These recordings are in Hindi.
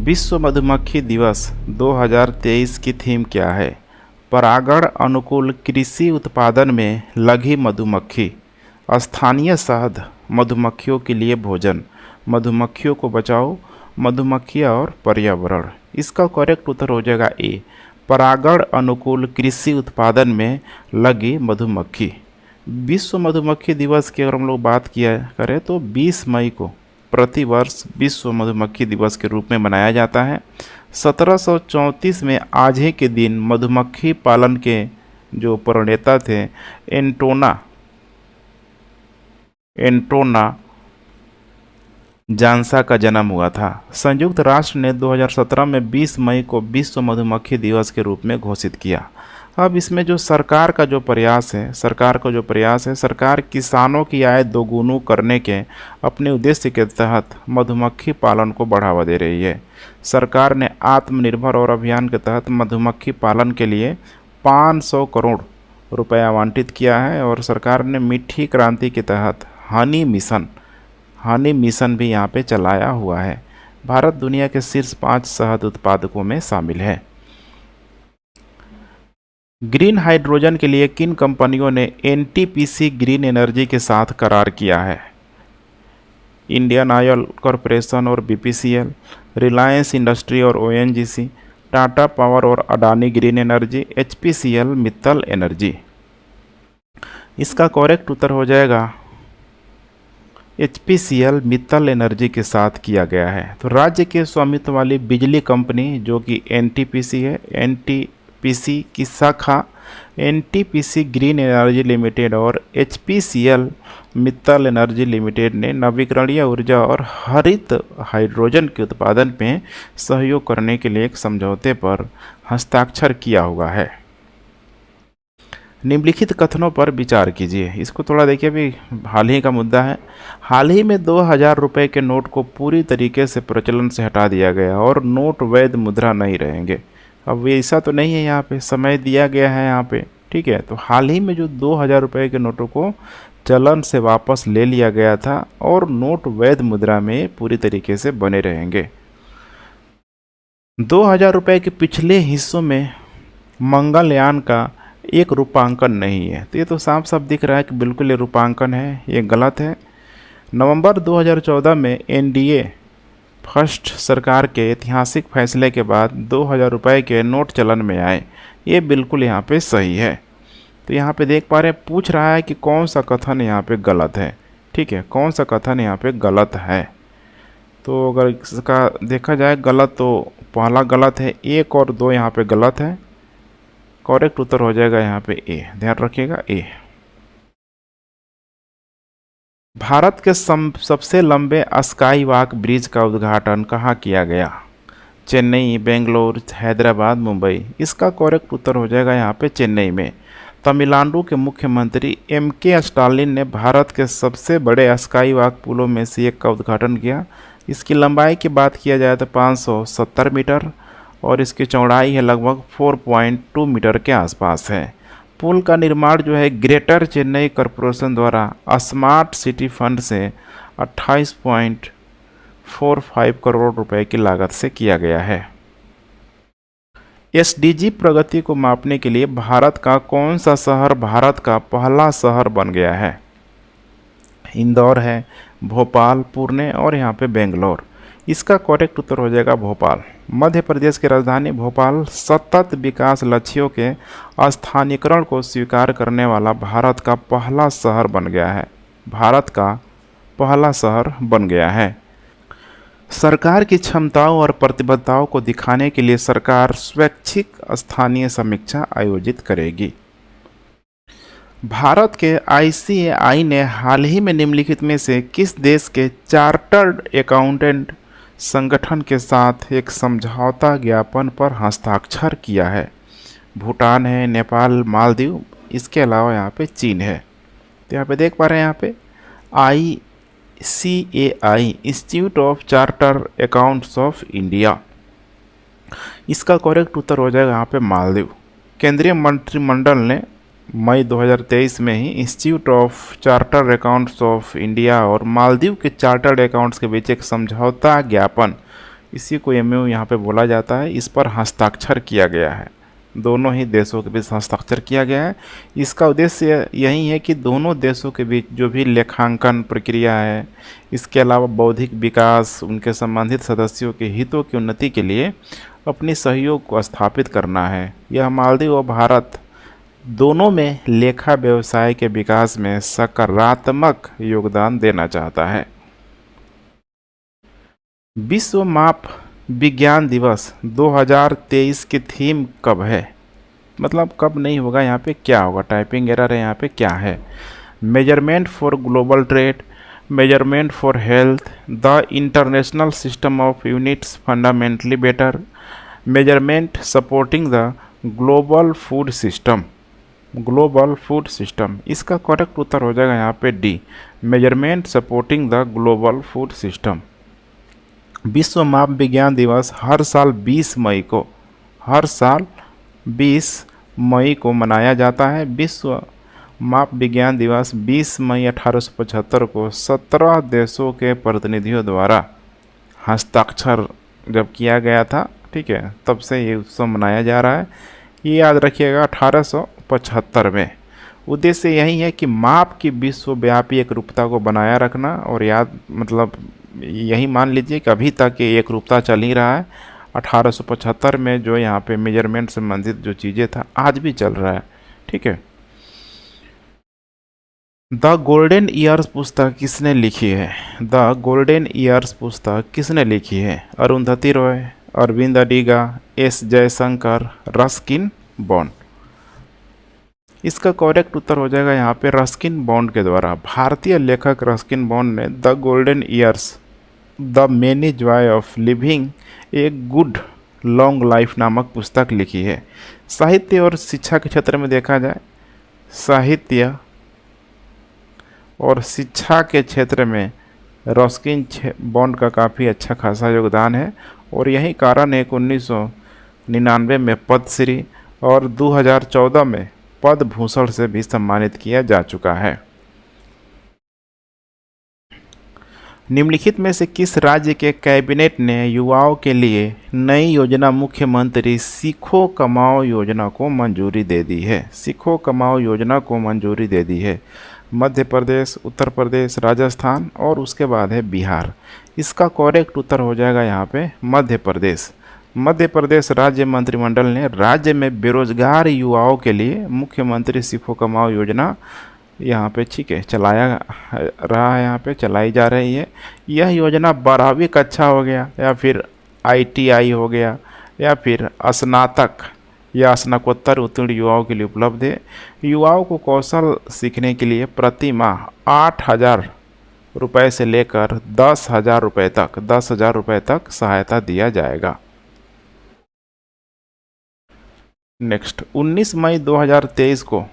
विश्व मधुमक्खी दिवस 2023 की थीम क्या है? परागण अनुकूल कृषि उत्पादन में लगी मधुमक्खी, स्थानीय शहद, मधुमक्खियों के लिए भोजन, मधुमक्खियों को बचाओ, मधुमक्खियाँ और पर्यावरण। इसका करेक्ट उत्तर हो जाएगा ए, परागण अनुकूल कृषि उत्पादन में लगी मधुमक्खी। विश्व मधुमक्खी दिवस की अगर हम लोग बात किया करें तो 20 मई को प्रतिवर्ष विश्व मधुमक्खी दिवस के रूप में मनाया जाता है। 1734 में आज ही के दिन मधुमक्खी पालन के जो प्रणेता थे एंटोना जानसा का जन्म हुआ था। संयुक्त राष्ट्र ने 2017 में 20 मई को विश्व मधुमक्खी दिवस के रूप में घोषित किया। अब इसमें जो सरकार का जो प्रयास है, सरकार किसानों की आय दोगुनी करने के अपने उद्देश्य के तहत मधुमक्खी पालन को बढ़ावा दे रही है। सरकार ने आत्मनिर्भर और अभियान के तहत मधुमक्खी पालन के लिए 500 करोड़ रुपए आवंटित किया है और सरकार ने मीठी क्रांति के तहत हनी मिशन भी यहाँ पे चलाया हुआ है। भारत दुनिया के शीर्ष 5 शहद उत्पादकों में शामिल है। ग्रीन हाइड्रोजन के लिए किन कंपनियों ने एनटीपीसी ग्रीन एनर्जी के साथ करार किया है? इंडियन ऑयल कॉरपोरेशन और बीपीसीएल, रिलायंस इंडस्ट्री और ओएनजीसी, टाटा पावर और Adani green energy, HPCL, Mittal energy. इसका करेक्ट उत्तर हो जाएगा एचपीसीएल, मित्तल एनर्जी के साथ किया गया है। तो राज्य के स्वामित्व वाली बिजली कंपनी जो कि एनटीपीसी है, एनटीपीसी की शाखा एनटीपीसी ग्रीन एनर्जी लिमिटेड और एचपीसीएल मित्तल एनर्जी लिमिटेड ने नवीकरणीय ऊर्जा और हरित हाइड्रोजन के उत्पादन में सहयोग करने के लिए एक समझौते पर हस्ताक्षर किया हुआ है। निम्नलिखित कथनों पर विचार कीजिए। इसको थोड़ा देखिए, अभी हाल ही का मुद्दा है। हाल ही में 2000 रुपये के नोट को पूरी तरीके से प्रचलन से हटा दिया गया और नोट वैध मुद्रा नहीं रहेंगे। अब ऐसा तो नहीं है, यहाँ पे समय दिया गया है यहाँ पे, ठीक है। तो हाल ही में जो 2000 रुपये के नोटों को चलन से वापस ले लिया गया था और नोट वैध मुद्रा में पूरी तरीके से बने रहेंगे। 2000 रुपये के पिछले हिस्सों में मंगलयान का एक रूपांकन नहीं है, तो ये तो साफ साफ दिख रहा है कि बिल्कुल ये रूपांकन है, ये गलत है। नवंबर 2014 में एनडीए फर्स्ट सरकार के ऐतिहासिक फैसले के बाद 2000 रुपये के नोट चलन में आए, ये बिल्कुल यहाँ पे सही है। तो यहाँ पे देख पा रहे हैं, पूछ रहा है कि कौन सा कथन यहाँ पे गलत है, ठीक है, कौन सा कथन यहाँ पे गलत है। तो अगर इसका देखा जाए गलत, तो पहला गलत है, 1 और 2 यहाँ पे गलत है। करेक्ट उत्तर हो जाएगा यहाँ पे ए, ध्यान रखिएगा ए। भारत के सबसे लंबे स्काई वॉक ब्रिज का उद्घाटन कहाँ किया गया? चेन्नई, बेंगलोर, हैदराबाद, मुंबई। इसका करेक्ट उत्तर हो जाएगा यहाँ पे चेन्नई में। तमिलनाडु के मुख्यमंत्री एम.के. स्टालिन ने भारत के सबसे बड़े स्काई वॉक पुलों में से एक का उद्घाटन किया। इसकी लंबाई की बात किया जाए तो 570 मीटर और इसकी चौड़ाई है लगभग 4.2 मीटर के आसपास है। पुल का निर्माण जो है ग्रेटर चेन्नई कॉरपोरेशन द्वारा स्मार्ट सिटी फंड से 28.45 करोड़ रुपए की लागत से किया गया है। एसडीजी प्रगति को मापने के लिए भारत का कौन सा शहर भारत का पहला शहर बन गया है? इंदौर है, भोपाल, पुणे और यहाँ पे बेंगलोर। इसका करेक्ट उत्तर हो जाएगा भोपाल। मध्य प्रदेश की राजधानी भोपाल सतत विकास लक्ष्यों के स्थानीयकरण को स्वीकार करने वाला भारत का पहला शहर बन गया है। सरकार की क्षमताओं और प्रतिबद्धताओं को दिखाने के लिए सरकार स्वैच्छिक स्थानीय समीक्षा आयोजित करेगी। भारत के आईसीएआई ने हाल ही में निम्नलिखित में से किस देश के चार्टर्ड अकाउंटेंट संगठन के साथ एक समझौता ज्ञापन पर हस्ताक्षर किया है? भूटान है, नेपाल, मालदीव, इसके अलावा यहाँ पे चीन है। तो यहाँ पे देख पा रहे हैं, यहाँ पे ICAI, institute of charter accountants of India. इसका करेक्ट उत्तर हो जाएगा यहाँ पे मालदीव। केंद्रीय मंत्रिमंडल ने मई 2023 में ही institute of charter accountants of India और मालदीव के चार्टर्ड अकाउंट्स के बीच एक समझौता ज्ञापन इसी को एमओयू यहाँ पे बोला जाता है। इस पर हस्ताक्षर किया गया है, दोनों ही देशों के बीच हस्ताक्षर किया गया है। इसका उद्देश्य यही है कि दोनों देशों के बीच जो भी लेखांकन प्रक्रिया है, इसके अलावा बौद्धिक विकास, उनके संबंधित सदस्यों के हितों की उन्नति के लिए अपनी सहयोग को स्थापित करना है। यह मालदीव और भारत दोनों में लेखा व्यवसाय के विकास में सकारात्मक योगदान देना चाहता है। विश्व माप विज्ञान दिवस 2023 की थीम कब है? मतलब कब नहीं होगा, यहाँ पे क्या होगा, टाइपिंग एरर है, यहाँ पे क्या है? Measurement for global trade, measurement for health, the international system of units fundamentally better, measurement supporting the global food system, global food system. इसका करेक्ट उत्तर हो जाएगा यहाँ पे D, measurement supporting the global food system. विश्व माप विज्ञान दिवस हर साल 20 मई को, हर साल 20 मई को मनाया जाता है। विश्व माप विज्ञान दिवस 20 मई 1875 को 17 देशों के प्रतिनिधियों द्वारा हस्ताक्षर जब किया गया था, ठीक है, तब से ये उत्सव मनाया जा रहा है। ये याद रखिएगा 1875 में। उद्देश्य यही है कि माप की विश्वव्यापी एकरूपता को बनाया रखना, और याद मतलब यही मान लीजिए कि अभी तक ये एकरूपता चल ही रहा है। 1875 में जो यहाँ पे मेजरमेंट संबंधित जो चीज़ें था, आज भी चल रहा है, ठीक है। द गोल्डन ईयर्स पुस्तक किसने लिखी है? द गोल्डन ईयर्स पुस्तक किसने लिखी है? Arundhati Roy, Arvind Adiga, S Jaishankar, Ruskin Bond. इसका करेक्ट उत्तर हो जाएगा यहाँ पे रस्किन बॉन्ड के द्वारा। भारतीय लेखक रस्किन बॉन्ड ने the golden years, the many Joy of living a good long life नामक पुस्तक लिखी है। साहित्य और शिक्षा के क्षेत्र में देखा जाए, साहित्य और शिक्षा के क्षेत्र में रस्किन बॉन्ड का काफ़ी अच्छा खासा योगदान है, और यही कारण है कि 1999 में पद्मश्री और 2014 में पद्म भूषण से भी सम्मानित किया जा चुका है। निम्नलिखित में से किस राज्य के कैबिनेट ने युवाओं के लिए नई योजना मुख्यमंत्री सीखो कमाओ योजना को मंजूरी दे दी है? सीखो कमाओ योजना को मंजूरी दे दी है। मध्य प्रदेश, उत्तर प्रदेश, राजस्थान और उसके बाद है बिहार। इसका करेक्ट उत्तर हो जाएगा यहाँ पे मध्य प्रदेश। मध्य प्रदेश राज्य मंत्रिमंडल ने राज्य में बेरोजगार युवाओं के लिए मुख्यमंत्री सीखो कमाओ योजना यहाँ पे, ठीक है, चलाया रहा है, यहाँ पे चलाई जा रही है। यह योजना 12वीं कक्षा हो गया या फिर ITI हो गया या फिर स्नातक या स्नातकोत्तर उत्तीर्ण युवाओं के लिए उपलब्ध है। युवाओं को कौशल सीखने के लिए प्रति माह 8,000 रुपये से लेकर 10,000 रुपये तक, 10,000 रुपये तक सहायता दिया जाएगा। नेक्स्ट, 19 मई 2023 को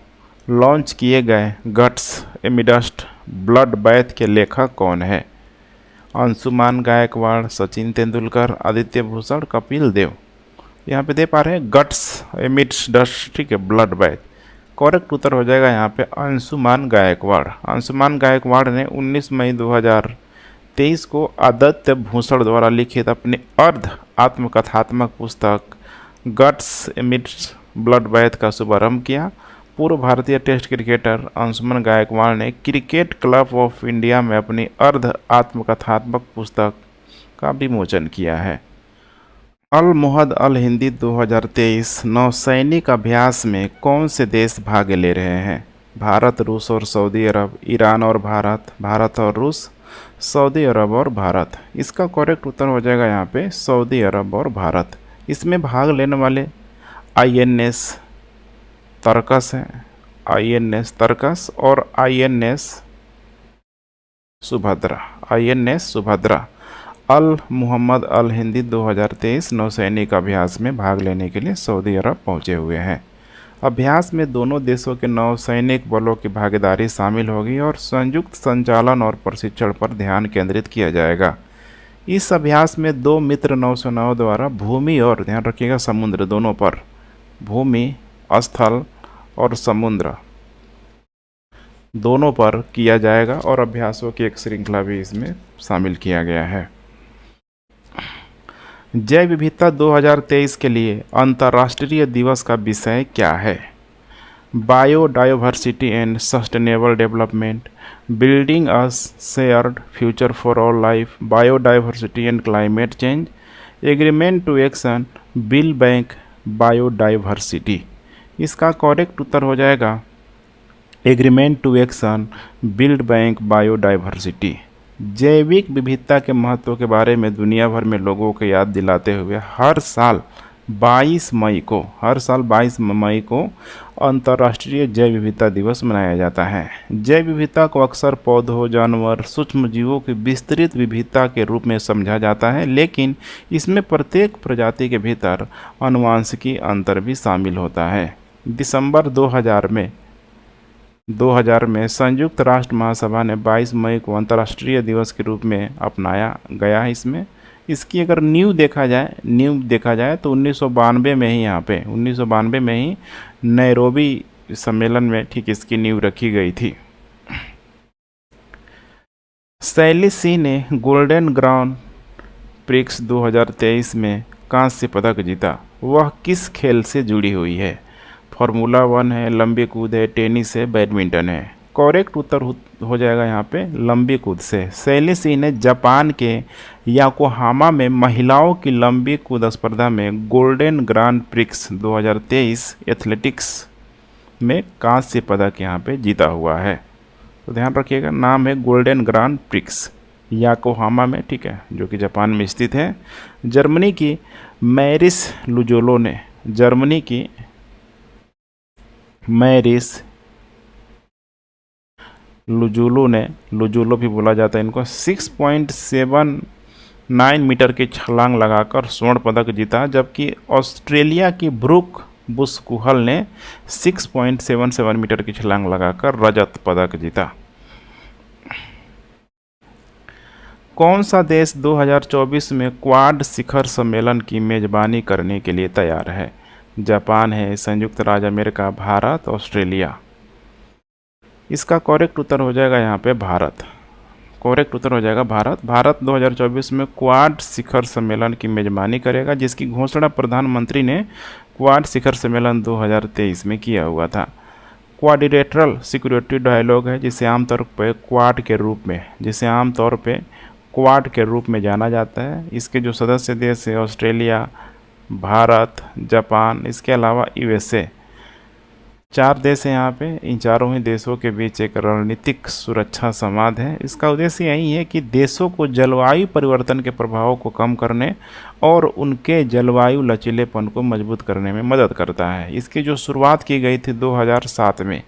लॉन्च किए गए गट्स एमिडस्ट ब्लड बैथ के लेखक कौन है? अंशुमान गायकवाड़, सचिन तेंदुलकर, आदित्य भूषण, कपिल देव। यहाँ पे दे पा रहे हैं गट्स एमिडस्ट, ठीक है, ब्लड बैथ। करेक्ट उत्तर हो जाएगा यहाँ पे अंशुमान गायकवाड़। अंशुमान गायकवाड़ ने 19 मई 2023 को आदित्य भूषण द्वारा लिखित अपनी अर्ध आत्मकथात्मक पुस्तक गट्स एमिडस्ट ब्लड बैथ का शुभारंभ किया। पूर्व भारतीय टेस्ट क्रिकेटर अंशुमन गायकवाड़ ने क्रिकेट क्लब ऑफ इंडिया में अपनी अर्ध आत्मकथात्मक पुस्तक का विमोचन किया है। अल मुहद अल हिंदी 2023 नौसैनिक अभ्यास में कौन से देश भाग ले रहे हैं? भारत, रूस और सऊदी अरब, ईरान और भारत, भारत और रूस, सऊदी अरब और भारत। इसका करेक्ट उत्तर हो जाएगा यहाँ पे सऊदी अरब और भारत। इसमें भाग लेने वाले INS तरकस है, INS तरकस और INS सुभद्रा, INS सुभद्रा। अल मुहम्मद अल हिंदी 2023 नौसैनिक अभ्यास में भाग लेने के लिए सऊदी अरब पहुंचे हुए हैं। अभ्यास में दोनों देशों के नौसैनिक बलों की भागीदारी शामिल होगी और संयुक्त संचालन और प्रशिक्षण पर ध्यान केंद्रित किया जाएगा। इस अभ्यास में 2 मित्र नौसेनाओं द्वारा भूमि और, ध्यान रखिएगा, समुद्र दोनों पर, भूमि, स्थल और समुद्र दोनों पर किया जाएगा, और अभ्यासों की एक श्रृंखला भी इसमें शामिल किया गया है। जैव विविधता 2023 के लिए अंतर्राष्ट्रीय दिवस का विषय क्या है? Biodiversity and sustainable development, building a shared future for all life, biodiversity and climate change, agreement to action, bill bank biodiversity. इसका करेक्ट उत्तर हो जाएगा agreement to action build bank biodiversity. जैविक विविधता के महत्व के बारे में दुनिया भर में लोगों को याद दिलाते हुए हर साल 22 मई को अंतर्राष्ट्रीय जैव विविधता दिवस मनाया जाता है। जैव विविधता को अक्सर पौधों, जानवर, सूक्ष्म जीवों की विस्तृत विविधता के रूप में समझा जाता है, लेकिन इसमें प्रत्येक प्रजाति के भीतर आनुवंशिकी अंतर भी शामिल होता है। दिसंबर 2000 में संयुक्त राष्ट्र महासभा ने 22 मई को अंतर्राष्ट्रीय दिवस के रूप में अपनाया गया है। इसकी अगर नींव देखा जाए तो 1992 में ही 1992 में ही नैरोबी सम्मेलन में ठीक इसकी नींव रखी गई थी। शैली सिंह ने गोल्डन ग्रांड प्रिक्स 2023 में कांस्य पदक जीता। वह किस खेल से जुड़ी हुई है? फार्मूला 1 है, लंबी कूद है, टेनिस है, बैडमिंटन है। करेक्ट उत्तर हो जाएगा यहाँ पे लंबी कूद से। शैली सिंह ने जापान के याकोहामा में महिलाओं की लंबी कूद स्पर्धा में गोल्डन ग्रांड प्रिक्स 2023 एथलेटिक्स में कांस्य पदक यहाँ पे जीता हुआ है। तो ध्यान रखिएगा, नाम है गोल्डन ग्रांड प्रिक्स, याकोहामा में, ठीक है, जो कि जापान में स्थित है। जर्मनी की मैरिस लुजोलो ने लुजुलो भी बोला जाता है इनको, 6.79 मीटर की छलांग लगाकर स्वर्ण पदक जीता, जबकि ऑस्ट्रेलिया की ब्रूक बुस्कुहल ने 6.77 मीटर की छलांग लगाकर रजत पदक जीता। कौन सा देश 2024 में क्वाड शिखर सम्मेलन की मेजबानी करने के लिए तैयार है? जापान है, संयुक्त राज्य अमेरिका, भारत, ऑस्ट्रेलिया। इसका करेक्ट उत्तर हो जाएगा यहाँ पे भारत। भारत 2024 में क्वाड शिखर सम्मेलन की मेजबानी करेगा, जिसकी घोषणा प्रधानमंत्री ने क्वाड शिखर सम्मेलन 2023 में किया हुआ था। क्वाड्रिलेटरल सिक्योरिटी डायलॉग है, जिसे आमतौर पर क्वाड के रूप में जाना जाता है। इसके जो सदस्य देश है ऑस्ट्रेलिया, भारत, जापान, इसके अलावा यूएसए, 4 देश हैं यहाँ पे। इन चारों ही देशों के बीच एक रणनीतिक सुरक्षा संवाद है। इसका उद्देश्य यही है कि देशों को जलवायु परिवर्तन के प्रभावों को कम करने और उनके जलवायु लचीलेपन को मजबूत करने में मदद करता है। इसकी जो शुरुआत की गई थी 2007 में,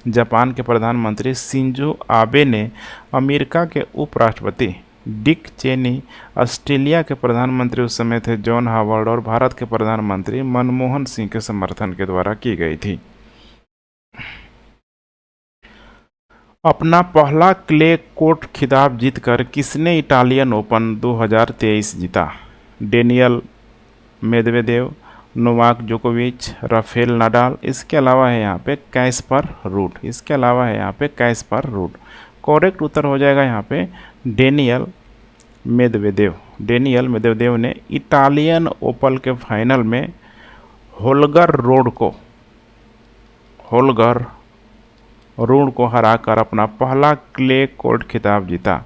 जापान के प्रधानमंत्री शिंजो आबे ने अमेरिका के उपराष्ट्रपति डिक चेनी, ऑस्ट्रेलिया के प्रधानमंत्री उस समय थे जॉन हावर्ड और भारत के प्रधानमंत्री मनमोहन सिंह के समर्थन के द्वारा की गई थी। अपना पहला क्ले कोर्ट खिताब जीतकर किसने इटालियन ओपन 2023 जीता? डेनियल मेदवेदेव, नोवाक जोकोविच, राफेल नाडाल। इसके अलावा है यहाँ पे कैस्पर रूड। करेक्ट उत्तर हो जाएगा यहाँ पे डेनियल मेदवेदेव ने इटालियन ओपन के फाइनल में होल्गर रूड को हराकर अपना पहला क्ले कोर्ट खिताब जीता।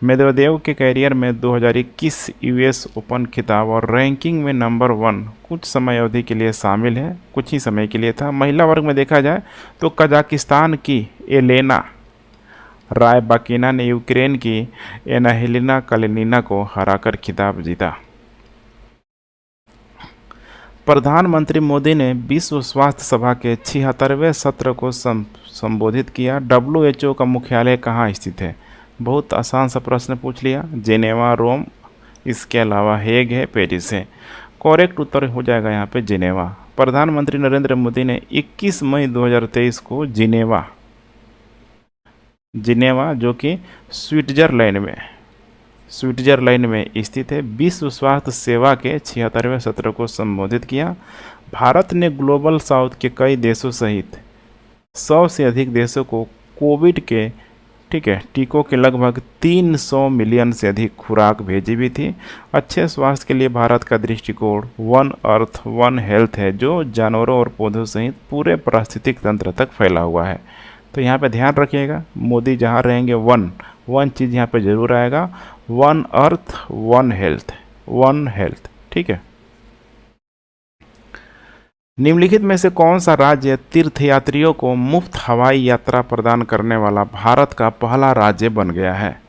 मेदवेदेव के कैरियर में 2021 यूएस ओपन खिताब और रैंकिंग में नंबर 1 कुछ समय अवधि के लिए शामिल है, कुछ ही समय के लिए था। महिला वर्ग में देखा जाए तो कजाकिस्तान की एलेना रायबाकिना ने यूक्रेन की एनाहेलिना कालेनिना को हराकर खिताब जीता। प्रधानमंत्री मोदी ने विश्व स्वास्थ्य सभा के 76वें सत्र को संबोधित किया। WHO का मुख्यालय कहाँ स्थित है? बहुत आसान सा प्रश्न पूछ लिया। जेनेवा, रोम, इसके अलावा हेग है, पेरिस है। करेक्ट उत्तर हो जाएगा यहाँ पे जिनेवा। प्रधानमंत्री नरेंद्र मोदी ने 21 मई 2023 को जिनेवा जो कि स्विट्जरलैंड में स्थित है, विश्व स्वास्थ्य सेवा के 76वें सत्र को संबोधित किया। भारत ने ग्लोबल साउथ के कई देशों सहित 100 से अधिक देशों को कोविड के ठीक है, टीकों के लगभग 300 मिलियन से अधिक खुराक भेजी भी थी। अच्छे स्वास्थ्य के लिए भारत का दृष्टिकोण वन अर्थ वन हेल्थ है, जो जानवरों और पौधों सहित पूरे पारिस्थितिक तंत्र तक फैला हुआ है। तो यहाँ पे ध्यान रखिएगा, मोदी जहाँ रहेंगे वन चीज़ यहाँ पे जरूर आएगा, वन अर्थ वन हेल्थ। ठीक है, निम्नलिखित में से कौन सा राज्य तीर्थयात्रियों को मुफ्त हवाई यात्रा प्रदान करने वाला भारत का पहला राज्य बन गया है?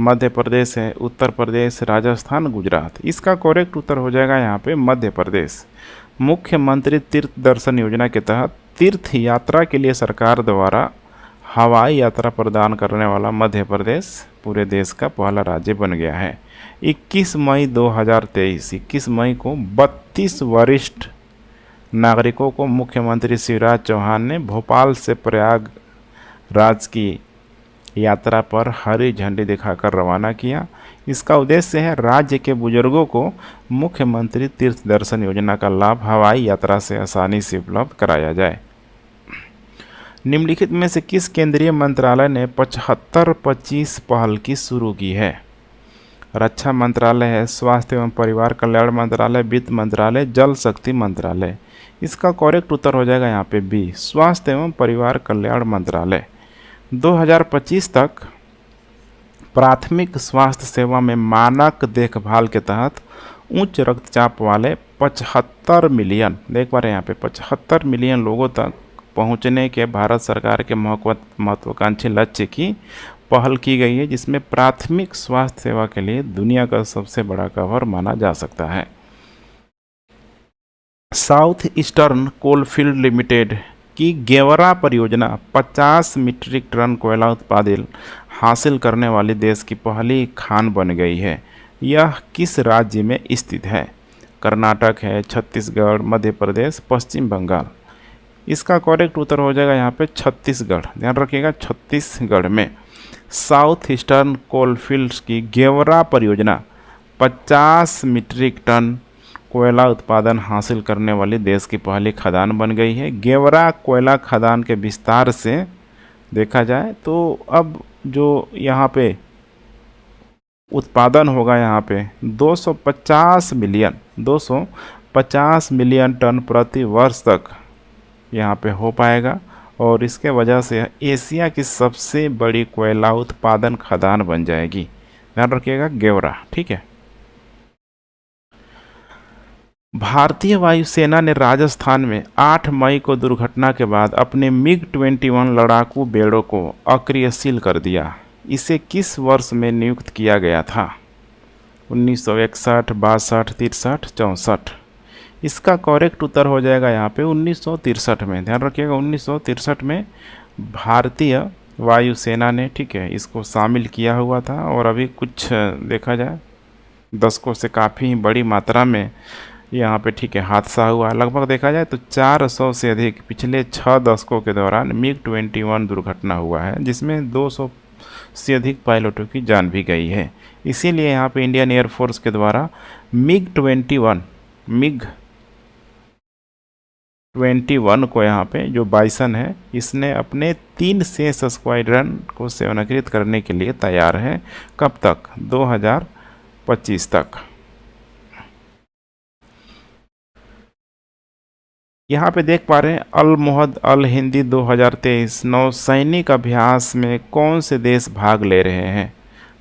मध्य प्रदेश है, उत्तर प्रदेश, राजस्थान, गुजरात। इसका करेक्ट उत्तर हो जाएगा यहाँ पे मध्य प्रदेश। मुख्यमंत्री तीर्थ दर्शन योजना के तहत तीर्थ यात्रा के लिए सरकार द्वारा हवाई यात्रा प्रदान करने वाला मध्य प्रदेश पूरे देश का पहला राज्य बन गया है। 21 मई 2023 21 मई को 32 वरिष्ठ नागरिकों को मुख्यमंत्री शिवराज चौहान ने भोपाल से प्रयागराज की यात्रा पर हरी झंडी दिखाकर रवाना किया। इसका उद्देश्य है राज्य के बुजुर्गों को मुख्यमंत्री तीर्थ दर्शन योजना का लाभ हवाई यात्रा से आसानी से उपलब्ध कराया जाए। निम्नलिखित में से किस केंद्रीय मंत्रालय ने 75-25 पहल की शुरू की है? रक्षा मंत्रालय है, स्वास्थ्य एवं परिवार कल्याण मंत्रालय, वित्त मंत्रालय, जल शक्ति मंत्रालय। इसका करेक्ट उत्तर हो जाएगा यहाँ पे बी, स्वास्थ्य एवं परिवार कल्याण मंत्रालय। 2025 तक प्राथमिक स्वास्थ्य सेवा में मानक देखभाल के तहत उच्च रक्तचाप वाले 75 मिलियन, देख पा रहे हैं यहाँ पे 75 मिलियन लोगों तक पहुंचने के भारत सरकार के महत्वाकांक्षी लक्ष्य की पहल की गई है, जिसमें प्राथमिक स्वास्थ्य सेवा के लिए दुनिया का सबसे बड़ा कवर माना जा सकता है। साउथ ईस्टर्न कोलफील्ड लिमिटेड की गेवरा परियोजना 50 मीट्रिक टन कोयला उत्पादन हासिल करने वाली देश की पहली खान बन गई है। यह किस राज्य में स्थित है? कर्नाटक है, छत्तीसगढ़, मध्य प्रदेश, पश्चिम बंगाल। इसका करेक्ट उत्तर हो जाएगा यहाँ पे छत्तीसगढ़। ध्यान रखिएगा, छत्तीसगढ़ में साउथ ईस्टर्न कोलफील्ड्स की गेवरा परियोजना 50 मीट्रिक टन कोयला उत्पादन हासिल करने वाली देश की पहली खदान बन गई है। गेवरा कोयला खदान के विस्तार से देखा जाए तो अब जो यहाँ पे उत्पादन होगा यहाँ पे 250 मिलियन टन प्रति वर्ष तक यहाँ पे हो पाएगा, और इसके वजह से एशिया की सबसे बड़ी कोयला उत्पादन खदान बन जाएगी। ध्यान रखिएगा, गेवरा। ठीक है, भारतीय वायुसेना ने राजस्थान में 8 मई को दुर्घटना के बाद अपने MiG-21 लड़ाकू बेड़ों को अक्रियशील कर दिया। इसे किस वर्ष में नियुक्त किया गया था? 1961, 62, 63, 64। इसका करेक्ट उत्तर हो जाएगा यहाँ पे 1963 में। ध्यान रखिएगा, 1963 में भारतीय वायुसेना ने, ठीक है, इसको शामिल किया हुआ था। और अभी कुछ देखा जाए दशकों से काफ़ी बड़ी मात्रा में यहाँ पे, ठीक है, हादसा हुआ। लगभग देखा जाए तो 400 से अधिक पिछले 6 दशकों के दौरान MiG-21 दुर्घटना हुआ है, जिसमें 200 से अधिक पायलटों की जान भी गई है। इसीलिए यहाँ पे इंडियन एयरफोर्स के द्वारा MiG-21 को यहाँ पे जो बाइसन है, इसने अपने 3 शेष स्क्वाड्रन को सेवानिवृत्त करने के लिए तैयार है। कब तक? 2025 तक। यहाँ पे देख पा रहे हैं अल मुहद अल हिंदी 2023 नौसैनिक अभ्यास में कौन से देश भाग ले रहे हैं?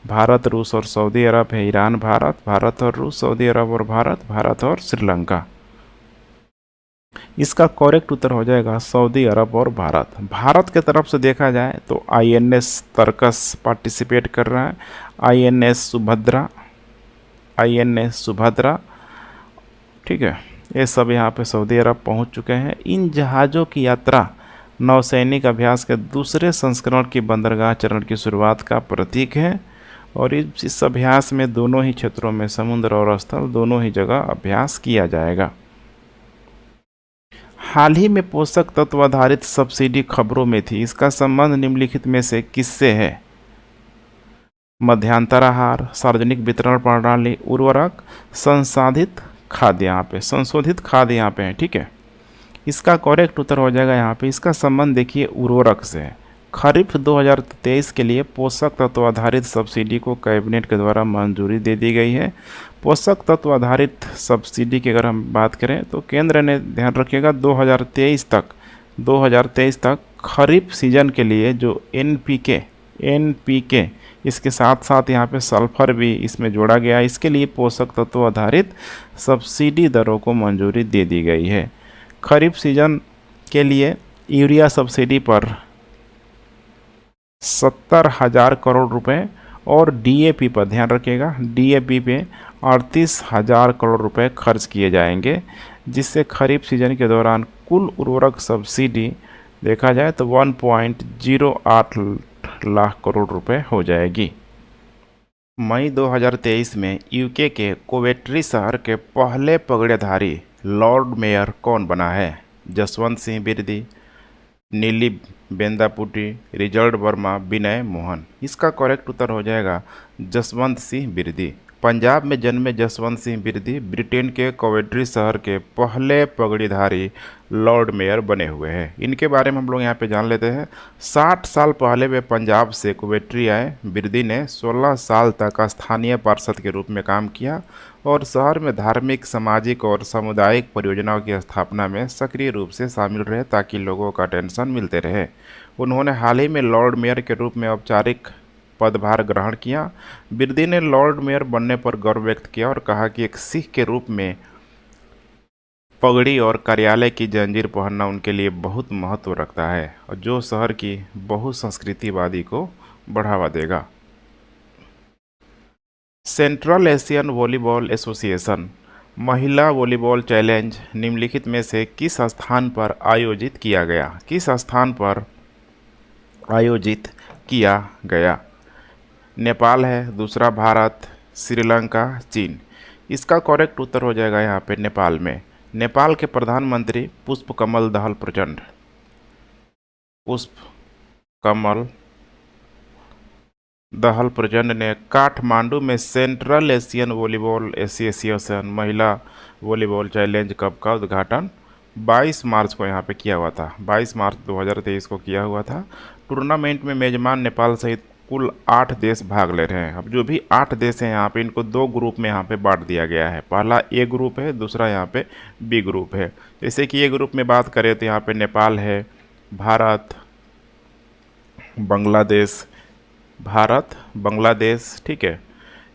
भारत, रूस और सऊदी अरब है। ईरान, भारत और रूस, सऊदी अरब और भारत और श्रीलंका। इसका करेक्ट उत्तर हो जाएगा सऊदी अरब और भारत। भारत के तरफ से देखा जाए तो INS तर्कस पार्टिसिपेट कर रहा है, INS सुभद्रा, ठीक है, ये सब यहाँ पे सऊदी अरब पहुँच चुके हैं। इन जहाज़ों की यात्रा नौसैनिक अभ्यास के दूसरे संस्करण की बंदरगाह चरण की शुरुआत का प्रतीक है, और इस अभ्यास में दोनों ही क्षेत्रों में, समुद्र और स्थल, दोनों ही जगह अभ्यास किया जाएगा। हाल ही में पोषक तत्व आधारित सब्सिडी खबरों में थी। इसका संबंध निम्नलिखित में से किससे है? मध्यांतर आहार, सार्वजनिक वितरण प्रणाली, उर्वरक, संसाधित खाद्य। यहाँ पे संशोधित खाद्य यहाँ पे है, ठीक है। इसका करेक्ट उत्तर हो जाएगा यहाँ पे, इसका संबंध देखिए उर्वरक से है। खरीफ 2023 के लिए पोषक तत्व आधारित सब्सिडी को कैबिनेट के द्वारा मंजूरी दे दी गई है। पोषक तत्व आधारित सब्सिडी की अगर हम बात करें तो केंद्र ने, ध्यान रखिएगा, 2023 तक खरीफ सीजन के लिए जो एनपीके इसके साथ साथ यहाँ पे सल्फर भी इसमें जोड़ा गया है, इसके लिए पोषक तत्व आधारित सब्सिडी दरों को मंजूरी दे दी गई है। खरीफ सीजन के लिए यूरिया सब्सिडी पर 70,000 करोड़ रुपए और डीएपी पर, ध्यान रखिएगा, डीएपी पे 38,000 करोड़ रुपए खर्च किए जाएंगे, जिससे खरीफ सीजन के दौरान कुल उर्वरक सब्सिडी देखा जाए तो 1.08 लाख करोड़ रुपए हो जाएगी। मई 2023 में यूके के कोवेंट्री शहर के पहले पगड़ेधारी लॉर्ड मेयर कौन बना है? जसवंत सिंह बिरदी, नीली बेंदापुटी, रिचर्ड वर्मा, विनय मोहन। इसका करेक्ट उत्तर हो जाएगा जसवंत सिंह बिरदी। पंजाब में जन्मे जसवंत सिंह बिरदी ब्रिटेन के कोवेंट्री शहर के पहले पगड़ीधारी लॉर्ड मेयर बने हुए हैं। इनके बारे में हम लोग यहाँ पे जान लेते हैं। 60 साल पहले वे पंजाब से कोवेंट्री आए। बिरदी ने 16 साल तक स्थानीय पार्षद के रूप में काम किया और शहर में धार्मिक, सामाजिक और सामुदायिक परियोजनाओं की स्थापना में सक्रिय रूप से शामिल रहे ताकि लोगों का अटेंशन मिलते रहे। उन्होंने हाल ही में लॉर्ड मेयर के रूप में औपचारिक पदभार ग्रहण किया। बिरदी ने लॉर्ड मेयर बनने पर गर्व व्यक्त किया और कहा कि एक सिख के रूप में पगड़ी और कार्यालय की जंजीर पहनना उनके लिए बहुत महत्व रखता है और जो शहर की बहुसंस्कृतिवादी को बढ़ावा देगा। सेंट्रल एशियन वॉलीबॉल एसोसिएशन महिला वॉलीबॉल चैलेंज निम्नलिखित में से किस स्थान पर आयोजित किया गया? किस स्थान पर आयोजित किया गया? नेपाल है, दूसरा भारत, श्रीलंका, चीन। इसका करेक्ट उत्तर हो जाएगा यहाँ पे नेपाल में। नेपाल के प्रधानमंत्री पुष्पकमल दहल प्रचंड, पुष्पकमल दहल प्रचंड ने काठमांडू में सेंट्रल एशियन वॉलीबॉल एसोसिएशन महिला वॉलीबॉल चैलेंज कप का उद्घाटन 22 मार्च को यहाँ पे किया हुआ था। 22 मार्च 2023 को किया हुआ था। टूर्नामेंट में मेजबान नेपाल सहित कुल 8 देश भाग ले रहे हैं। अब जो भी 8 देश हैं यहाँ पे, इनको 2 ग्रुप में यहाँ पे बांट दिया गया है। पहला ए ग्रुप है, दूसरा यहाँ पे बी ग्रुप है। जैसे कि ए ग्रुप में बात करें तो यहाँ पे नेपाल है, भारत, बांग्लादेश, ठीक है।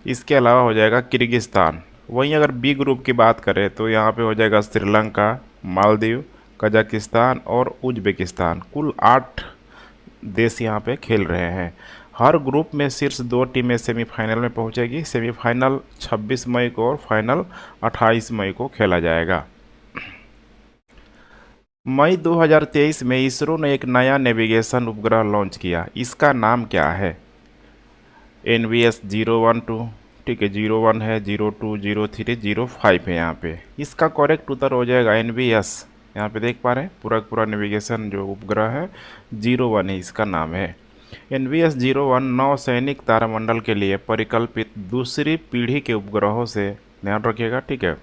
इसके अलावा हो जाएगा किर्गिस्तान। वहीं अगर बी ग्रुप की बात करें तो यहाँ पे हो जाएगा श्रीलंका, मालदीव, कजाकिस्तान और उज्बेकिस्तान। कुल 8 देश यहाँ पे खेल रहे हैं। हर ग्रुप में शीर्ष 2 टीमें सेमीफाइनल में पहुंचेगी। सेमीफाइनल 26 मई को और फाइनल 28 मई को खेला जाएगा। मई 2023 में इसरो ने एक नया नेविगेशन उपग्रह लॉन्च किया। इसका नाम क्या है? NVS 012, ठीक है, 01 है, 02, 03, 05 है यहाँ पे। इसका करेक्ट उत्तर हो जाएगा NVS। यहाँ पे देख पा रहे हैं पूरा नेविगेशन जो उपग्रह है 01 है, इसका नाम है। NVS 01 नौसैनिक तारामंडल के लिए परिकल्पित दूसरी पीढ़ी के उपग्रहों से, ध्यान रखिएगा, ठीक है,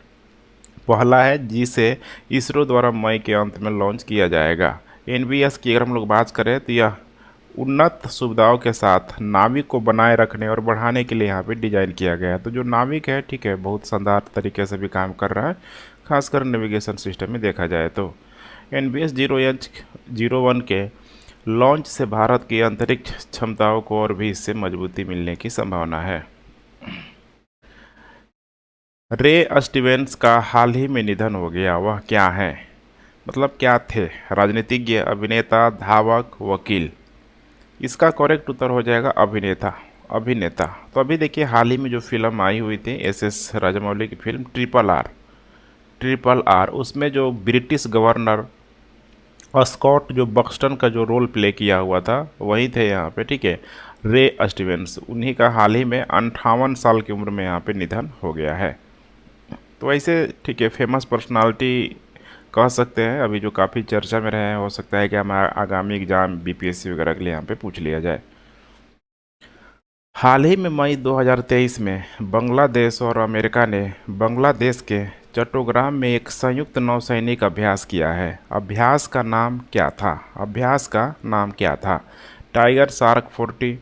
पहला है जिसे इसरो द्वारा मई के अंत में लॉन्च किया जाएगा। NVS की अगर हम लोग बात करें तो यह उन्नत सुविधाओं के साथ नाविक को बनाए रखने और बढ़ाने के लिए यहाँ पे डिजाइन किया गया है। तो जो नाविक है, ठीक है, बहुत शानदार तरीके से भी काम कर रहा है, खासकर नेविगेशन सिस्टम में देखा जाए तो। NVS 01 के लॉन्च से भारत की अंतरिक्ष क्षमताओं को और भी इससे मजबूती मिलने की संभावना है। रे स्टीवेंस का हाल ही में निधन हो गया, वह क्या है? मतलब क्या थे? राजनीतिज्ञ, अभिनेता, धावक, वकील। इसका करेक्ट उत्तर हो जाएगा अभिनेता। तो अभी देखिए हाल ही में जो फिल्म आई हुई थी SS राजामौली की फिल्म ट्रिपल आर, उसमें जो ब्रिटिश गवर्नर स्कॉट जो बक्सटन का जो रोल प्ले किया हुआ था वही थे यहाँ पे, ठीक है, रे स्टीवेंस। उन्हीं का हाल ही में 58 साल की उम्र में यहाँ पे निधन हो गया है। तो ऐसे, ठीक है, फेमस पर्सनालिटी कह सकते हैं अभी जो काफ़ी चर्चा में रहे हैं। हो सकता है कि हम आगामी एग्जाम BPSC वगैरह के लिए यहाँ पे पूछ लिया जाए। हाल ही में मई 2023 में बांग्लादेश और अमेरिका ने बांग्लादेश के चट्टोग्राम में एक संयुक्त नौसैनिक अभ्यास किया है। अभ्यास का नाम क्या था? टाइगर शार्क 40,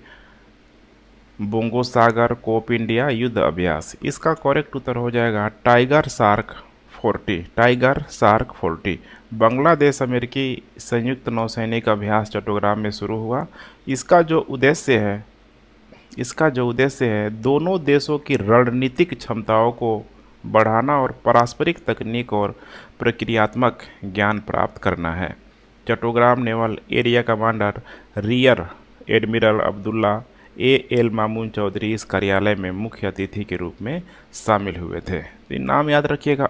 बोंगो सागर कोप इंडिया युद्ध अभ्यास। इसका करेक्ट उत्तर हो जाएगा tiger shark 40, tiger shark 40। Bangladesh अमेरिकी संयुक्त नौसैनिक अभ्यास चट्टोग्राम में शुरू हुआ। इसका जो उद्देश्य है इसका जो उद्देश्य है दोनों देशों की रणनीतिक क्षमताओं को बढ़ाना और पारस्परिक तकनीक और प्रक्रियात्मक ज्ञान प्राप्त करना है। Chattogram naval area commander rear admiral Abdullah Al Mamun Chowdhury इस कार्यालय में मुख्य अतिथि के रूप में शामिल हुए थे। तो नाम याद रखिएगा,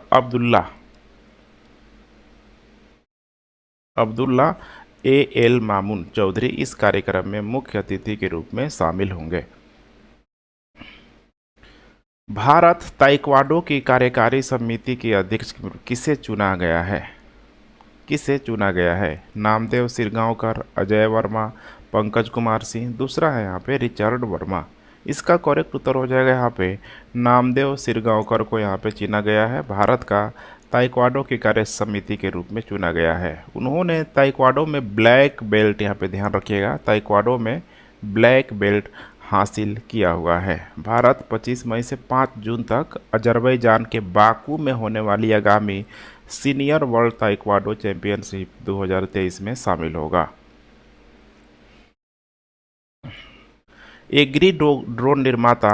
अब्दुल्ला एल मामून चौधरी इस कार्यक्रम में मुख्य अतिथि के रूप में शामिल होंगे। भारत ताइक्वांडो की कार्यकारी समिति के अध्यक्ष किसे चुना गया है? नामदेव सिरगांवकर, अजय वर्मा, पंकज कुमार सिंह। दूसरा है यहाँ पे रिचर्ड वर्मा। इसका करेक्ट उत्तर हो जाएगा यहाँ पे नामदेव सिरगांवकर को यहाँ पे चुना गया है। भारत का ताइक्वांडो की कार्य समिति के रूप में चुना गया है। उन्होंने ताइक्वांडो में ब्लैक बेल्ट, यहाँ पे ध्यान रखिएगा, ताइक्वांडो में ब्लैक बेल्ट हासिल किया हुआ है। भारत 25 मई से 5 जून तक अजरबैजान के बाकू में होने वाली आगामी सीनियर वर्ल्ड ताइक्वांडो चैंपियनशिप 2023 में शामिल होगा। एग्री ड्रोन निर्माता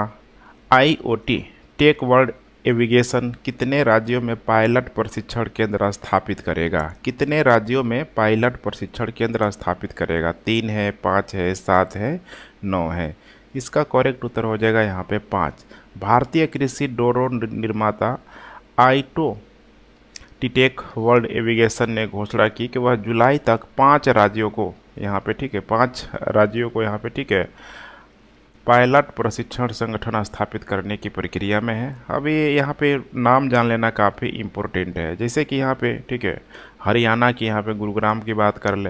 IoT टेक वर्ल्ड एविगेशन कितने राज्यों में पायलट प्रशिक्षण केंद्र स्थापित करेगा? कितने राज्यों में पायलट प्रशिक्षण केंद्र स्थापित करेगा? 3 है, 5 है, 7 है, 9 है। इसका करेक्ट उत्तर हो जाएगा यहाँ पे 5। भारतीय कृषि ड्रोन निर्माता आइटो टीटेक वर्ल्ड एविगेशन ने घोषणा की कि वह जुलाई तक 5 राज्यों को यहाँ पे, ठीक है, 5 राज्यों को यहाँ पे, ठीक है, पायलट प्रशिक्षण संगठन स्थापित करने की प्रक्रिया में है। अभी यहाँ पे नाम जान लेना काफ़ी इम्पोर्टेंट है। जैसे कि यहाँ पे, ठीक है, हरियाणा की यहाँ पे गुरुग्राम की बात कर ले,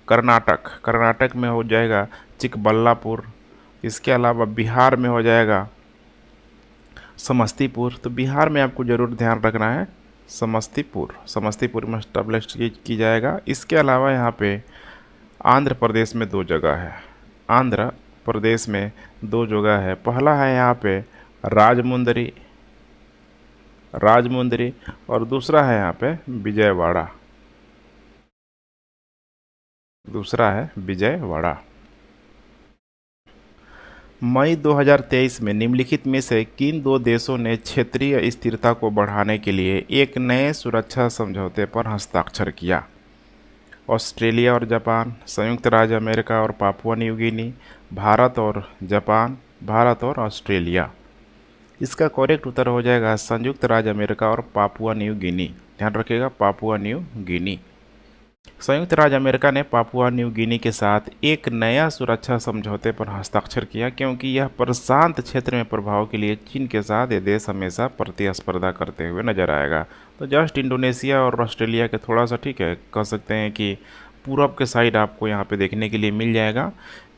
कर्नाटक में हो जाएगा चिकबल्लापुर। इसके अलावा बिहार में हो जाएगा समस्तीपुर। तो बिहार में आपको ज़रूर ध्यान रखना है, समस्तीपुर में स्टैब्लिश की जाएगा। इसके अलावा यहाँ पे आंध्र प्रदेश में 2 जगह है, आंध्र प्रदेश में 2 जगह है। पहला है यहाँ पे राजमुंदरी और दूसरा है यहाँ पे विजयवाड़ा। मई 2023 में निम्नलिखित में से किन 2 देशों ने क्षेत्रीय स्थिरता को बढ़ाने के लिए एक नए सुरक्षा समझौते पर हस्ताक्षर किया? ऑस्ट्रेलिया और जापान, संयुक्त राज्य अमेरिका और पापुआ न्यू गिनी, भारत और जापान, भारत और ऑस्ट्रेलिया। इसका करेक्ट उत्तर हो जाएगा संयुक्त राज्य अमेरिका और पापुआ न्यू गिनी। ध्यान रखिएगा, पापुआ न्यू गिनी। संयुक्त राज्य अमेरिका ने पापुआ न्यू गिनी के साथ एक नया सुरक्षा समझौते पर हस्ताक्षर किया क्योंकि यह प्रशांत क्षेत्र में प्रभाव के लिए चीन के साथ ये देश हमेशा प्रतिस्पर्धा करते हुए नजर आएगा। तो जस्ट इंडोनेशिया और ऑस्ट्रेलिया के थोड़ा सा, ठीक है, कह सकते हैं कि पूरब के साइड आपको यहाँ पे देखने के लिए मिल जाएगा।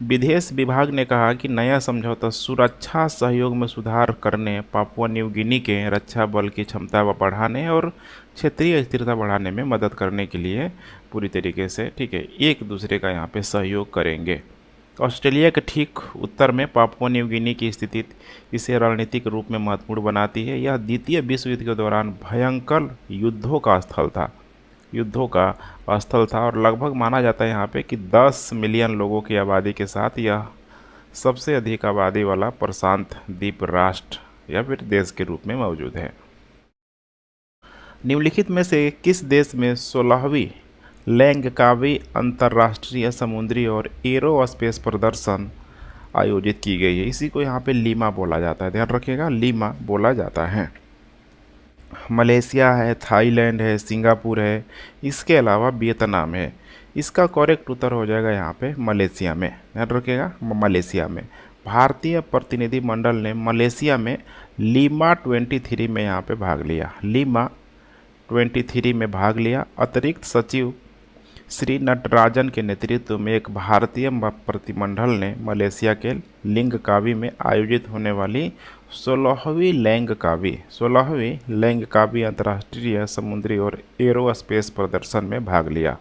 विदेश विभाग ने कहा कि नया समझौता सुरक्षा सहयोग में सुधार करने, पापुआ न्यू गिनी के रक्षा बल की क्षमता बढ़ाने और क्षेत्रीय स्थिरता बढ़ाने में मदद करने के लिए पूरी तरीके से, ठीक है, एक दूसरे का यहाँ पे सहयोग करेंगे। ऑस्ट्रेलिया के ठीक उत्तर में पापुआ न्यू गिनी की स्थिति इसे रणनीतिक रूप में महत्वपूर्ण बनाती है। यह द्वितीय विश्व युद्ध के दौरान भयंकर युद्धों का स्थल था और लगभग माना जाता है यहाँ पे कि 10 मिलियन लोगों की आबादी के साथ यह सबसे अधिक आबादी वाला प्रशांत द्वीप राष्ट्र या फिर देश के रूप में मौजूद है। निम्नलिखित में से किस देश में 16वीं लैंगकावी अंतर्राष्ट्रीय समुद्री और एरोस्पेस प्रदर्शन आयोजित की गई है? इसी को यहाँ पे लीमा बोला जाता है। ध्यान रखिएगा, लीमा बोला जाता है। मलेशिया है, थाईलैंड है, सिंगापुर है, इसके अलावा वियतनाम है। इसका करेक्ट उत्तर हो जाएगा यहाँ पे मलेशिया में। ध्यान रखिएगा, मलेशिया में। भारतीय प्रतिनिधि मंडल ने मलेशिया में लीमा 23 में यहाँ पे भाग लिया, लीमा 23 में भाग लिया। अतिरिक्त सचिव श्री नटराजन के नेतृत्व में एक भारतीय प्रतिनिधिमंडल ने मलेशिया के लिंगकावी में आयोजित होने वाली 16वीं लैंगकावी अंतर्राष्ट्रीय समुद्री और एरोस्पेस प्रदर्शन में भाग लिया।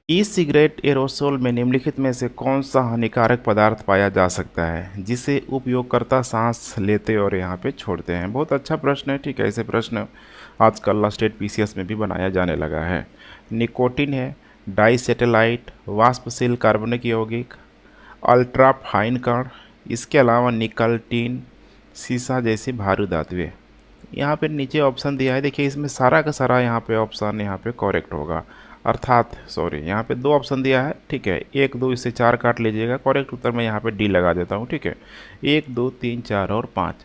ई सिगरेट एरोसोल में निम्नलिखित में से कौन सा हानिकारक पदार्थ पाया जा सकता है जिसे उपयोगकर्ता सांस लेते और यहाँ पे छोड़ते हैं। बहुत अच्छा प्रश्न है। ठीक है, ऐसे प्रश्न आजकल स्टेट पीसीएस में भी बनाया जाने लगा है। निकोटिन है, डाइसेटेलाइट, वाष्पशील कार्बनिक यौगिक, अल्ट्रा फाइन कण, इसके अलावा निकलटीन, सीसा जैसी भारी धातुएं। यहाँ पे नीचे ऑप्शन दिया है, देखिए इसमें सारा का सारा यहाँ पे ऑप्शन यहाँ पे करेक्ट होगा। अर्थात सॉरी, यहाँ पे दो ऑप्शन दिया है। ठीक है, एक दो इससे चार काट लीजिएगा। करेक्ट उत्तर मैं यहाँ पे डी लगा देता हूँ। ठीक है, एक दो तीन चार और पाँच।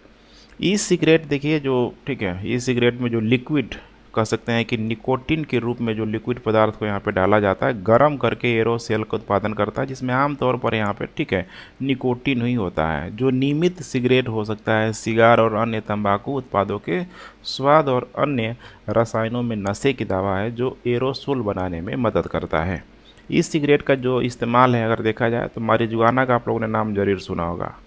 ई सिगरेट देखिए जो, ठीक है, ई सिगरेट में जो लिक्विड कह सकते हैं कि निकोटिन के रूप में जो लिक्विड पदार्थ को यहाँ पे डाला जाता है, गर्म करके एरोसेल का उत्पादन करता है, जिसमें आमतौर पर यहाँ पे, ठीक है, निकोटिन ही होता है। जो नियमित सिगरेट हो सकता है सिगार और अन्य तंबाकू उत्पादों के स्वाद और अन्य रसायनों में नशे की दवा है जो एरोसोल बनाने में मदद करता है। इस सिगरेट का जो इस्तेमाल है अगर देखा जाए तो मारिजुआना का आप लोगों ने नाम जरूर सुना होगा।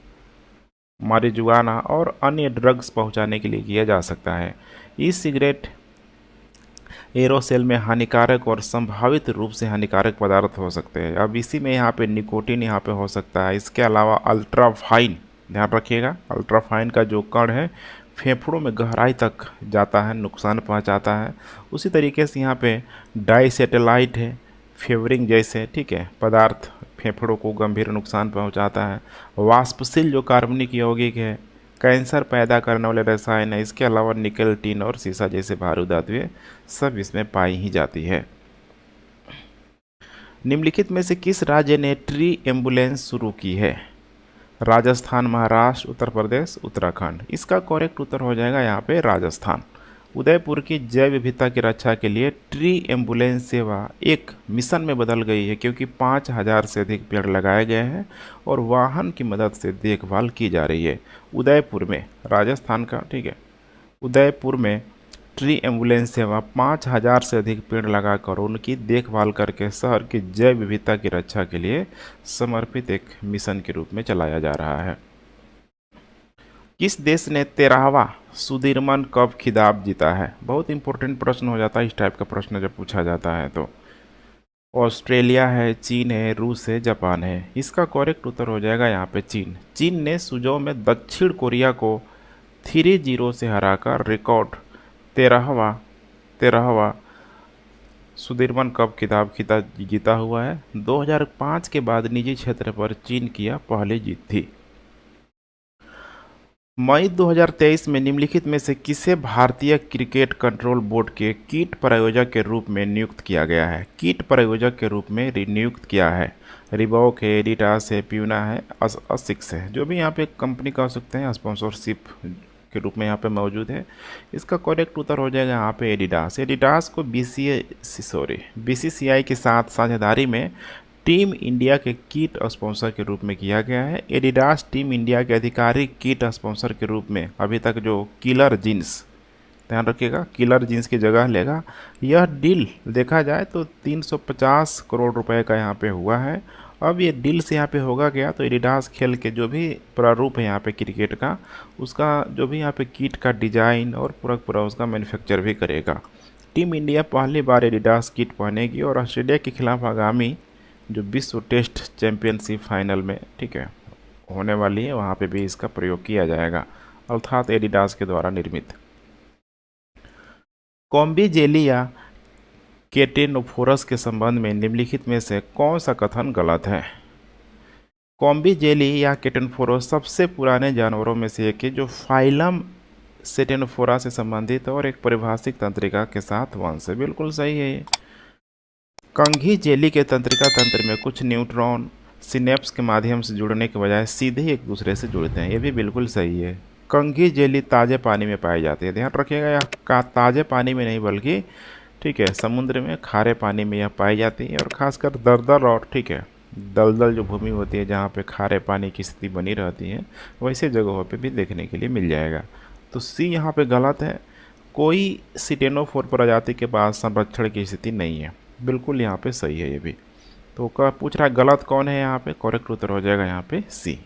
मारिजुआना और अन्य ड्रग्स पहुंचाने के लिए किया जा सकता है। ई सिगरेट एरोसेल में हानिकारक और संभावित रूप से हानिकारक पदार्थ हो सकते हैं। अब इसी में यहाँ पे निकोटिन यहाँ पे हो सकता है। इसके अलावा अल्ट्राफाइन, ध्यान रखिएगा, अल्ट्राफाइन का जो कण है फेफड़ों में गहराई तक जाता है, नुकसान पहुँचाता है। उसी तरीके से यहाँ पे डाइसेटेलाइट है, फेवरिंग जैसे, ठीक है, पदार्थ फेफड़ों को गंभीर नुकसान पहुंचाता है। वाष्पशील जो कार्बनिक यौगिक है कैंसर पैदा करने वाले रसायन है। इसके अलावा निकल, टीन और सीसा जैसे भारी धातुएं सब इसमें पाई ही जाती है। निम्नलिखित में से किस राज्य ने ट्री एम्बुलेंस शुरू की है? राजस्थान, महाराष्ट्र, उत्तर प्रदेश, उत्तराखंड। इसका करेक्ट उत्तर हो जाएगा यहाँ पे राजस्थान। उदयपुर की जैव विविधता की रक्षा के लिए ट्री एम्बुलेंस सेवा एक मिशन में बदल गई है, क्योंकि 5000 से अधिक पेड़ लगाए गए हैं और वाहन की मदद से देखभाल की जा रही है। उदयपुर में, राजस्थान का, ठीक है, उदयपुर में ट्री एम्बुलेंस सेवा 5000 से अधिक पेड़ लगाकर उनकी देखभाल करके शहर की जैव विविधता की रक्षा के लिए समर्पित एक मिशन के रूप में चलाया जा रहा है। किस देश ने 13वां सुदीरमन कप खिताब जीता है? बहुत इंपॉर्टेंट प्रश्न हो जाता है इस टाइप का प्रश्न जब पूछा जाता है तो। ऑस्ट्रेलिया है, चीन है, रूस है, जापान है। इसका करेक्ट उत्तर हो जाएगा यहाँ पे चीन। चीन ने सुजो में दक्षिण कोरिया को 3-0 से हराकर रिकॉर्ड 13वां सुदीरमन कप खिताब जीता हुआ है। 2005 के बाद निजी क्षेत्र पर चीन की यह पहली जीत थी। मई 2023 में निम्नलिखित में से किसे भारतीय क्रिकेट कंट्रोल बोर्ड के कीट प्रायोजक के रूप में नियुक्त किया गया है? कीट प्रायोजक के रूप में नियुक्त किया है। रिबॉक है, एडिडास है, प्यूना है, असिक्स है। जो भी यहाँ पे कंपनी कह सकते हैं स्पॉन्सरशिप के रूप में यहाँ पे मौजूद है। इसका करेक्ट उत्तर हो जाएगा यहाँ पे एडिडास। एडिडास को बीसीसीआई के साथ साझेदारी में टीम इंडिया के किट स्पॉन्सर के रूप में किया गया है। एडिडास टीम इंडिया के आधिकारिक किट स्पॉन्सर के रूप में अभी तक जो किलर जीन्स, ध्यान रखिएगा, किलर जीन्स की जगह लेगा। यह डील देखा जाए तो 350 करोड़ रुपए का यहाँ पे हुआ है। अब ये डील से यहाँ पे होगा क्या, तो एडिडास खेल के जो भी प्रारूप है यहाँ पे क्रिकेट का, उसका जो भी यहाँ पे किट का डिजाइन और पूरा उसका मैन्युफैक्चर भी करेगा। टीम इंडिया पहली बार एडिडास किट पहनेगी और ऑस्ट्रेलिया के खिलाफ आगामी जो विश्व टेस्ट चैंपियनशिप फाइनल में, ठीक है, होने वाली है, वहाँ पे भी इसका प्रयोग किया जाएगा, अर्थात एडिडास के द्वारा निर्मित। कॉम्बी जेली या केटेनोफोरस के संबंध में निम्नलिखित में से कौन सा कथन गलत है? कॉम्बी जेली या केटेनोफोरस सबसे पुराने जानवरों में से एक है जो फाइलम सेटेनोफोरा से संबंधित और एक परिभाषिक तंत्रिका के साथ वंश है। बिल्कुल सही है ये। कंघी जेली के तंत्रिका तंत्र में कुछ न्यूट्रॉन सिनेप्स के माध्यम से जुड़ने के बजाय सीधे एक दूसरे से जुड़ते हैं। ये भी बिल्कुल सही है। कंघी जेली ताज़े पानी में पाई जाती है। ध्यान रखिएगा, यह ताज़े पानी में नहीं बल्कि, ठीक है, समुद्र में, खारे पानी में यह पाई जाती है और खासकर दलदल और, ठीक है, दलदल जो भूमि होती है जहाँ पे खारे पानी की स्थिति बनी रहती है, वैसे जगहों पे भी देखने के लिए मिल जाएगा। तो सी यहाँ पे गलत है। कोई सिटेनोफोर प्रजाति के पास संरक्षण की स्थिति नहीं है। बिल्कुल यहाँ पे सही है ये भी। तो पूछ रहा है गलत कौन है यहाँ पे, करेक्ट उत्तर हो जाएगा यहाँ पे सी।